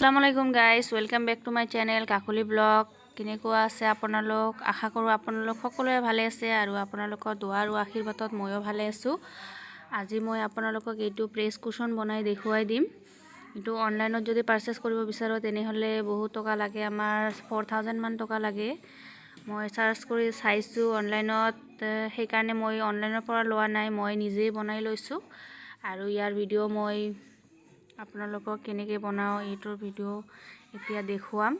আসসালামু আলাইকুম guys, welcome back to my channel Kakoli blog. কেনেকুৱা আছে আপোনালোক? আশা কৰোঁ আপোনালোক সকলোৱে ভালে আছে আৰু আপোনালোকৰ দোৱা আৰু আশীৰ্বাদত ময়ো ভালে আছোঁ। আজি মই আপোনালোকক এইটো প্ৰেছ কুশ্যন বনাই দেখুৱাই দিম। এইটো অনলাইনত যদি পাৰচেছ কৰিব বিচাৰোঁ তেনেহ'লে বহুত টকা লাগে, আমাৰ 4000 মান টকা লাগে। মই চাৰ্চ কৰি চাইছোঁ অনলাইনত, সেইকাৰণে মই অনলাইনৰ পৰা লোৱা নাই, মই নিজেই বনাই লৈছোঁ। আৰু ইয়াৰ ভিডিঅ' মই আপোনালোকক কেনেকৈ বনাওঁ এইটোৰ ভিডিঅ' এতিয়া দেখুৱাম।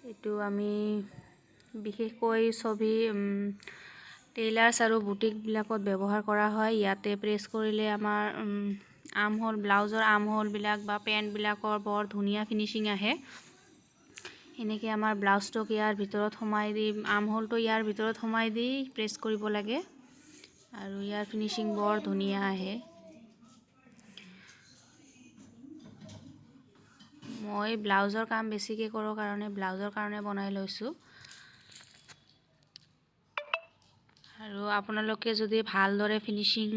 এইটো আমি বিশেষকৈ ছবি টেইলাৰ্ছ আৰু বুটিকবিলাকত ব্যৱহাৰ কৰা হয়। ইয়াতে প্ৰেছ কৰিলে আমাৰ আৰ্মহোল, ব্লাউজৰ আৰ্মহোলবিলাক বা পেণ্টবিলাকৰ বৰ ধুনীয়া ফিনিচিং আহে। এনেকৈ আমাৰ ব্লাউজটোক ইয়াৰ ভিতৰত সোমাই দি, আৰ্মহোলটো ইয়াৰ ভিতৰত সোমাই দি প্ৰেছ কৰিব লাগে আৰু ইয়াৰ ফিনিচিং বৰ ধুনীয়া আহে। মই ব্লাউজৰ কাম বেছিকৈ কৰোঁ কাৰণে ব্লাউজৰ কাৰণে বনাই লৈছোঁ। আৰু আপোনালোকে যদি ভালদৰে ফিনিচিং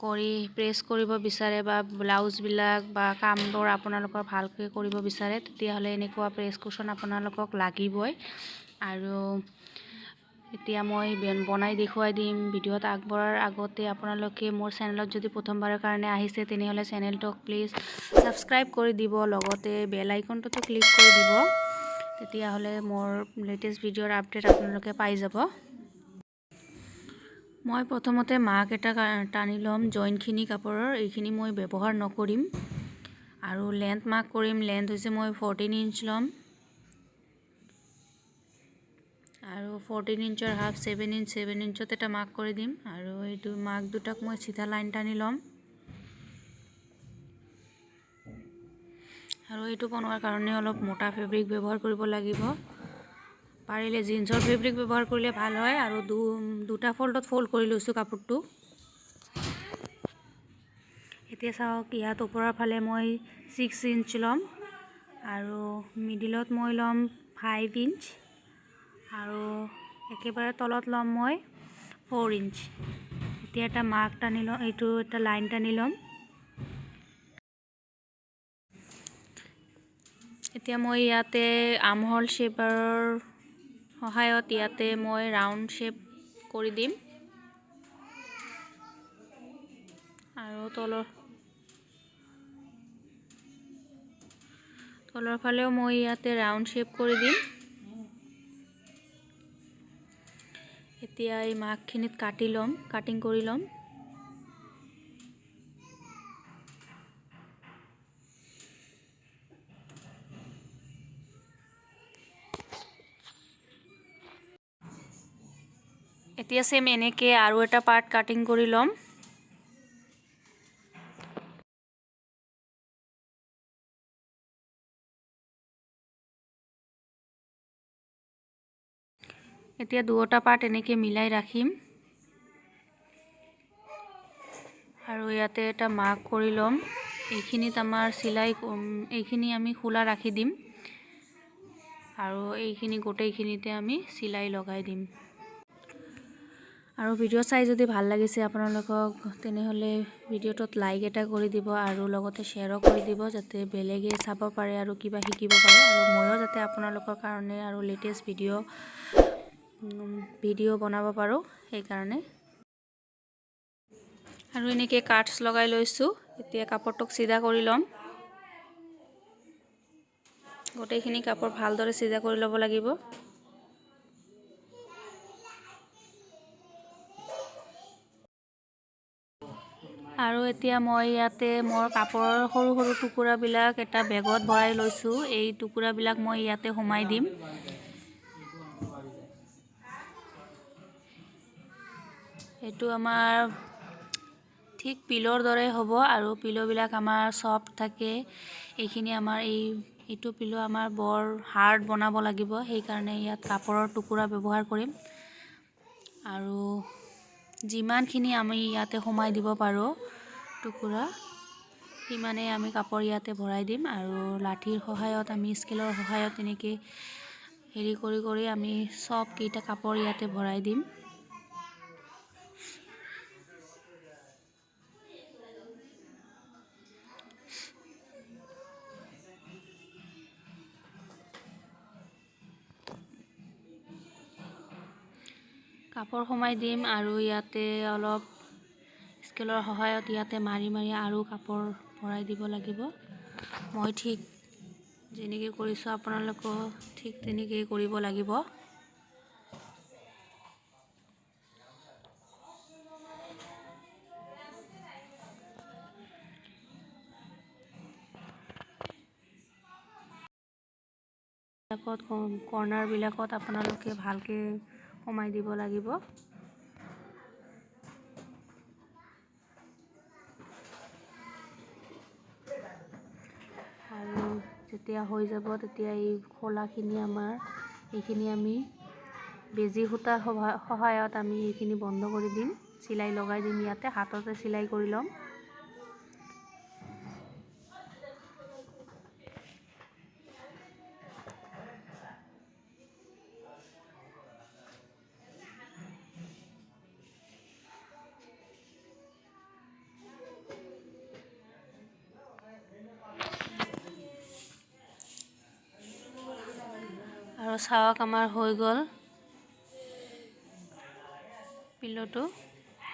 কৰি প্ৰেছ কৰিব বিচাৰে বা ব্লাউজবিলাক বা কামবোৰ আপোনালোকৰ ভালকৈ কৰিব বিচাৰে, তেতিয়াহ'লে এনেকুৱা প্ৰেছ কুশ্যন আপোনালোকক লাগিবই। আৰু এতিয়া মই বনাই দেখুৱাই দিম। ভিডিঅ'ত আগবঢ়াৰ আগতে আপোনালোকে মোৰ চেনেলত যদি প্ৰথমবাৰৰ কাৰণে আহিছে তেনেহ'লে চেনেলটোক প্লিজ ছাবস্ক্ৰাইব কৰি দিব, লগতে বেল আইকনটোতো ক্লিক কৰি দিব, তেতিয়াহ'লে মোৰ লেটেষ্ট ভিডিঅ'ৰ আপডেট আপোনালোকে পাই যাব। মই প্ৰথমতে মাৰ্ক এটা টানি ল'ম জইনখিনি কাপোৰৰ, এইখিনি মই ব্যৱহাৰ নকৰিম। আৰু লেন্থ মাৰ্ক কৰিম, লেন্থ হৈছে মই 14 ইঞ্চ ল'ম আৰু 14 ইঞ্চৰ হাফ 7 ইঞ্চত এটা মাৰ্ক কৰি দিম। আৰু এইটো মাৰ্ক দুটাক মই চিধা লাইন টানি ল'ম। আৰু এইটো বনোৱাৰ কাৰণে অলপ মোটা ফেব্ৰিক ব্যৱহাৰ কৰিব লাগিব। পাৰিলে জিন্সৰ ফেব্ৰিক ব্যৱহাৰ কৰিলে ভাল হয়। আৰু দুটা ফল্ডত ফল্ড কৰি লৈছোঁ কাপোৰটো। এতিয়া চাওক, ইয়াত ওপৰৰ ফালে মই 6 ইঞ্চ ল'ম আৰু মিডিলত মই ল'ম 5 ইঞ্চ আৰু একেবাৰে তলত ল'ম মই 4 ইঞ্চ। এতিয়া এটা মাৰ্ক টানি ল'ম, এইটো এটা লাইন টানি ল'ম। এতিয়া মই ইয়াতে আৰ্মহোল শ্বেপৰ সহায়ত ইয়াতে মই ৰাউণ্ড শ্বেপ কৰি দিম। আৰু তলৰ ফালেও মই ইয়াতে ৰাউণ্ড শ্বেপ কৰি দিম। এতিয়া এই মাৰ্কখিনিত কাটিং কৰি ল'ম। এতিয়া সেম এনেকৈ আৰু এটা পাৰ্ট কাটিং কৰি ল'ম। এতিয়া দুটা পাৰ্ট এনেকৈ মিলাই ৰাখিম আৰু ইয়াতে এটা মাৰ্ক কৰি ল'ম। এইখিনিত আমাৰ এইখিনি আমি খোলা ৰাখি দিম আৰু এইখিনি গোটেইখিনিতে আমি চিলাই লগাই দিম। আৰু ভিডিঅ' চাই যদি ভাল লাগিছে আপোনালোকক, তেনেহ'লে ভিডিঅ'টোত লাইক এটা কৰি দিব আৰু লগতে শ্বেয়াৰো কৰি দিব, যাতে বেলেগে চাব পাৰে আৰু কিবা শিকিব পাৰে, আৰু ময়ো যাতে আপোনালোকৰ কাৰণে আৰু লেটেষ্ট ভিডিঅ' বনাব পাৰোঁ সেইকাৰণে। আৰু এনেকৈ কাটছ লগাই লৈছোঁ। এতিয়া কাপোৰটোক চিধা কৰি ল'ম। গোটেইখিনি কাপোৰ ভালদৰে চিধা কৰি ল'ব লাগিব। আৰু এতিয়া মই ইয়াতে মোৰ কাপোৰৰ সৰু সৰু টুকুৰাবিলাক এটা বেগত ভৰাই লৈছোঁ। এই টুকুৰাবিলাক মই ইয়াতে সোমাই দিম। এইটো আমাৰ ঠিক পিলৰ দৰে হ'ব আৰু পিল'বিলাক আমাৰ ছফ্ট থাকে। এইখিনি আমাৰ এইটো পিল' আমাৰ বৰ হাৰ্ড বনাব লাগিব, সেইকাৰণে ইয়াত কাপোৰৰ টুকুৰা ব্যৱহাৰ কৰিম। আৰু যিমানখিনি আমি ইয়াতে সোমাই দিব পাৰোঁ টুকুৰা, সিমানেই আমি কাপোৰ ইয়াতে ভৰাই দিম। আৰু লাঠিৰ সহায়ত, আমি স্কেলৰ সহায়ত এনেকৈ হেৰি কৰি আমি চবকেইটা কাপোৰ ইয়াতে ভৰাই দিম। কাপোৰ সোমাই দিম আৰু ইয়াতে অলপ স্কেলৰ সহায়ত ইয়াতে মাৰি মাৰি আৰু কাপোৰ ভৰাই দিব লাগিব। মই ঠিক যেনেকৈ কৰিছোঁ আপোনালোকেও ঠিক তেনেকৈ কৰিব লাগিব। কৰ্নাৰবিলাকত আপোনালোকে ভালকৈ সোমাই দিব লাগিব। আৰু যেতিয়া হৈ যাব তেতিয়া এই খোলাখিনি এইখিনি আমি বেজি সূতাৰ সহায়ত আমি এইখিনি বন্ধ কৰি দিম, চিলাই লগাই দিম। ইয়াতে হাততে চিলাই কৰি ল'ম। আৰু চাওক আমাৰ হৈ গ'ল পিল্ল'টো।